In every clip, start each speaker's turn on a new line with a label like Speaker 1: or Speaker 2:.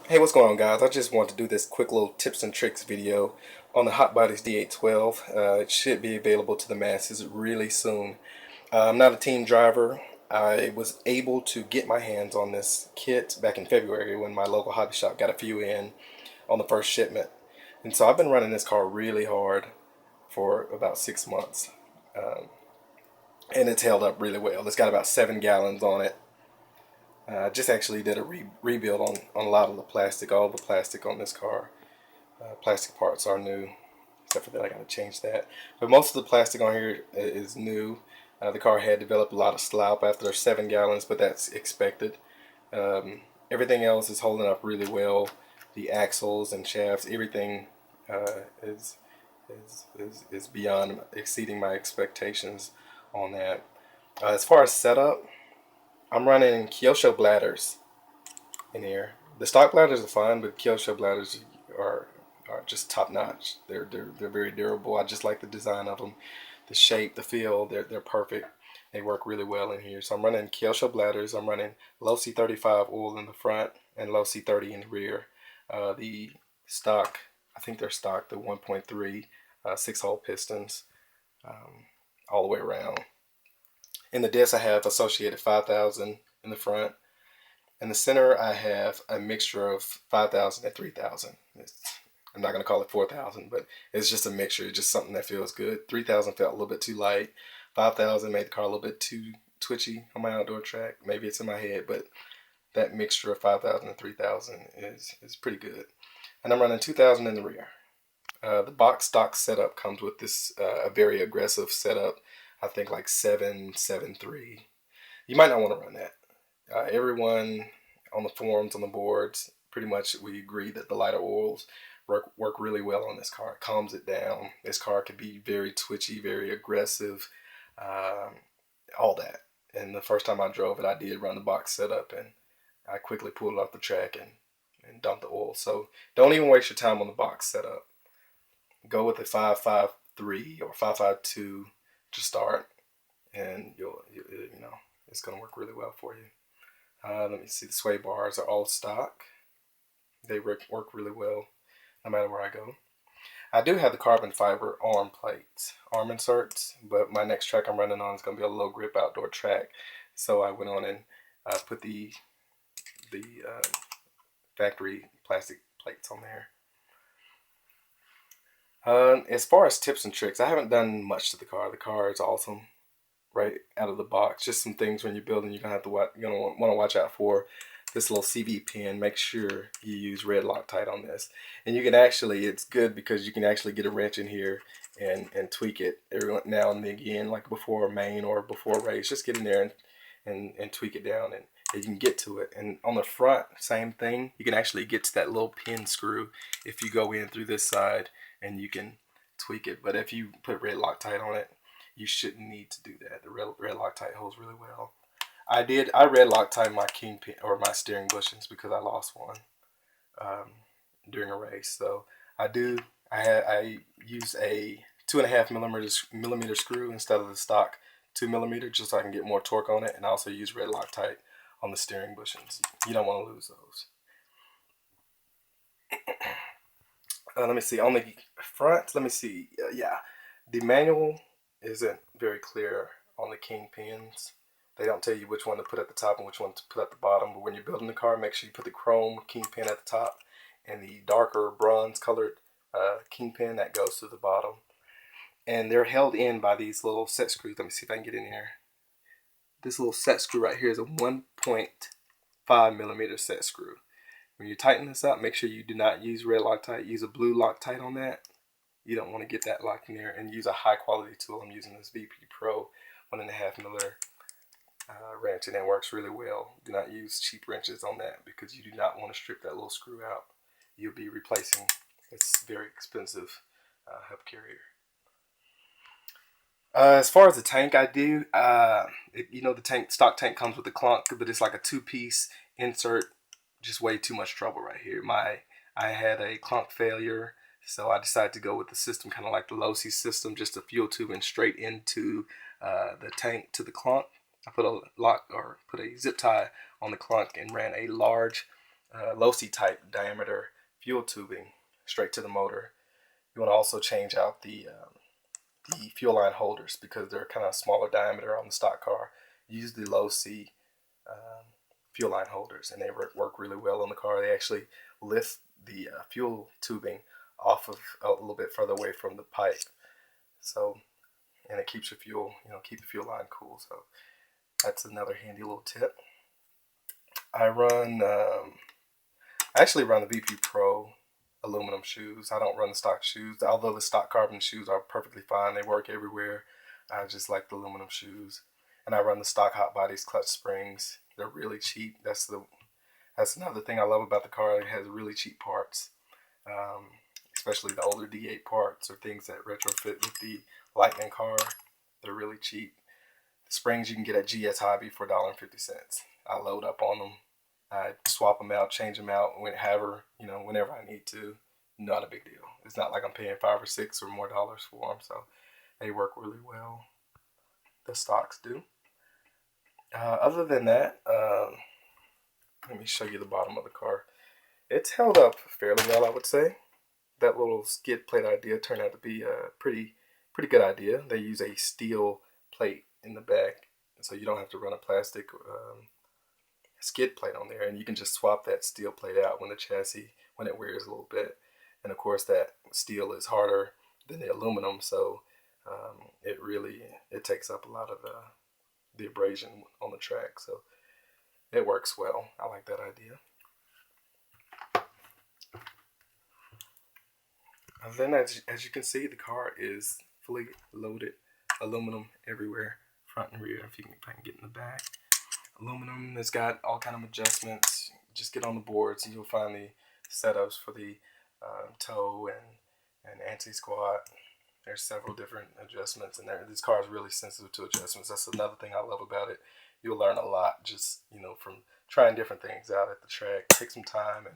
Speaker 1: Hey, what's going on, guys? I just want to do this quick little tips and tricks video on the Hot Bodies D812. It should be available to the masses really soon. I'm not a team driver. I was able to get my hands on this kit back in February when my local hobby shop got a few in on the first shipment. And so I've been running this car really hard for about 6 months. And it's held up really well. It's got about 7 gallons on it. Just actually did a rebuild on a lot of the plastic. All the plastic on this car, plastic parts are new, except for that I got to change that. But most of the plastic on here is new. The car had developed a lot of slop after 7 gallons, but that's expected. Everything else is holding up really well. The axles and shafts, everything is, is beyond exceeding my expectations on that. As far as setup, I'm running Kyosho bladders in here. The stock bladders are fine, but Kyosho bladders are just top notch. They're very durable. I just like the design of them, the shape, the feel. They're perfect. They work really well in here. So I'm running Kyosho bladders. I'm running low C35 oil in the front and low C30 in the rear. The stock, I think they're stock, the 1.3 6-hole pistons all the way around. In the disc, I have associated 5,000 in the front. In the center, I have a mixture of 5,000 and 3,000. I'm not going to call it 4,000, but it's just a mixture. It's just something that feels good. 3,000 felt a little bit too light. 5,000 made the car a little bit too twitchy on my outdoor track. Maybe it's in my head, but that mixture of 5,000 and 3,000 is pretty good. And I'm running 2,000 in the rear. The box stock setup comes with this a very aggressive setup. I think like 773. You might not want to run that. Everyone on the forums, on the boards, pretty much we agree that the lighter oils work really well on this car. It calms it down. This car can be very twitchy, very aggressive, all that. And the first time I drove it, I did run the box setup, and I quickly pulled it off the track and dumped the oil. So don't even waste your time on the box setup. Go with a 553 or 552 to start, and you know it's gonna work really well for you. Let me see. The sway bars are all stock. They work really well no matter where I go. I do have the carbon fiber arm plates, arm inserts, but my next track I'm running on is gonna be a low grip outdoor track. So I went on and put the factory plastic plates on there. As far as tips and tricks, I haven't done much to the car. The car is awesome right out of the box. Just some things when you're building you're gonna want to watch out for. This little CV pin. Make sure you use red Loctite on this. And you can actually, it's good because you can actually get a wrench in here and tweak it every now and again, like before a main or before a race. Just get in there and tweak it down, and you can get to it. And on the front, same thing. You can actually get to that little pin screw if you go in through this side, and you can tweak it. But if you put red Loctite on it, you shouldn't need to do that. The red Loctite holds really well. I red Loctite my kingpin or my steering bushings because I lost one during a race. So I use a 2.5 millimeter screw instead of the stock 2 millimeter, just so I can get more torque on it. And I also use red Loctite on the steering bushings. You don't want to lose those. Let me see on the front. Let me see. Yeah, the manual isn't very clear on the kingpins. They don't tell you which one to put at the top and which one to put at the bottom. But when you're building the car, make sure you put the chrome kingpin at the top and the darker bronze colored kingpin that goes to the bottom. And they're held in by these little set screws. Let me see if I can get in here. This little set screw right here is a 1.5 millimeter set screw. When you tighten this up, make sure you do not use red Loctite. Use a blue Loctite on that. You don't want to get that locked in there, and use a high quality tool. I'm using this VP Pro 1.5 millimeter wrench, and it works really well. Do not use cheap wrenches on that because you do not want to strip that little screw out. You'll be replacing this very expensive hub carrier. As far as the tank, the stock tank comes with a clunk, but it's like a two-piece insert. Just way too much trouble right here. I had a clunk failure, so I decided to go with the system, kind of like the low-C system, just a fuel tube and straight into the tank to the clunk. I put a zip tie on the clunk and ran a large low-C type diameter fuel tubing straight to the motor. You want to also change out the fuel line holders because they're kind of smaller diameter on the stock car. Use the low-C fuel line holders, and they work really well on the car. They actually lift the fuel tubing off of a little bit further away from the pipe, so and it keeps your fuel, keep the fuel line cool. So that's another handy little tip. I actually run the VP Pro aluminum shoes. I don't run the stock shoes, although the stock carbon shoes are perfectly fine. They work everywhere. I just like the aluminum shoes. And I run the stock hot bodies clutch springs. They're really cheap. That's another thing I love about the car. It has really cheap parts, especially the older D8 parts or things that retrofit with the Lightning car. They're really cheap. The springs you can get at GS Hobby for $1.50. I load up on them. I swap them out, change them out whenever I need to. Not a big deal. It's not like I'm paying $5 or $6 or more dollars for them, so they work really well. The stocks do. Other than that, let me show you the bottom of the car. It's held up fairly well, I would say. That little skid plate idea turned out to be a pretty good idea. They use a steel plate in the back, so you don't have to run a plastic skid plate on there, and you can just swap that steel plate out when it wears a little bit. And of course that steel is harder than the aluminum, so it takes up a lot of the abrasion on the track, so it works well. I like that idea. And then as you can see, the car is fully loaded, aluminum everywhere, front and rear. If I can get in the back. Aluminum. It's got all kind of adjustments. Just get on the boards and you'll find the setups for the tow and anti-squat. There's several different adjustments in there. This car is really sensitive to adjustments. That's another thing I love about it. You'll learn a lot just from trying different things out at the track. Take some time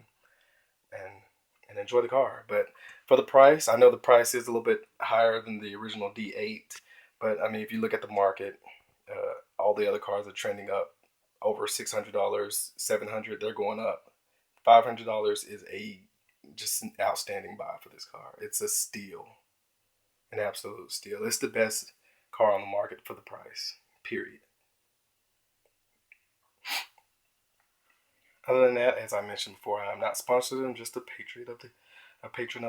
Speaker 1: and enjoy the car. But for the price, I know the price is a little bit higher than the original D8. But I mean, if you look at the market, all the other cars are trending up. Over $600, $700, they're going up. $500 is just an outstanding buy for this car. It's a steal, an absolute steal. It's the best car on the market for the price, period. Other than that, as I mentioned before, I'm not sponsored. I'm just a patron of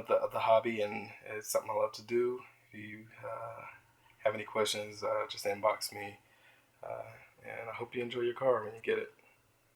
Speaker 1: the hobby, and it's something I love to do. If you have any questions, just inbox me. And I hope you enjoy your car when you get it.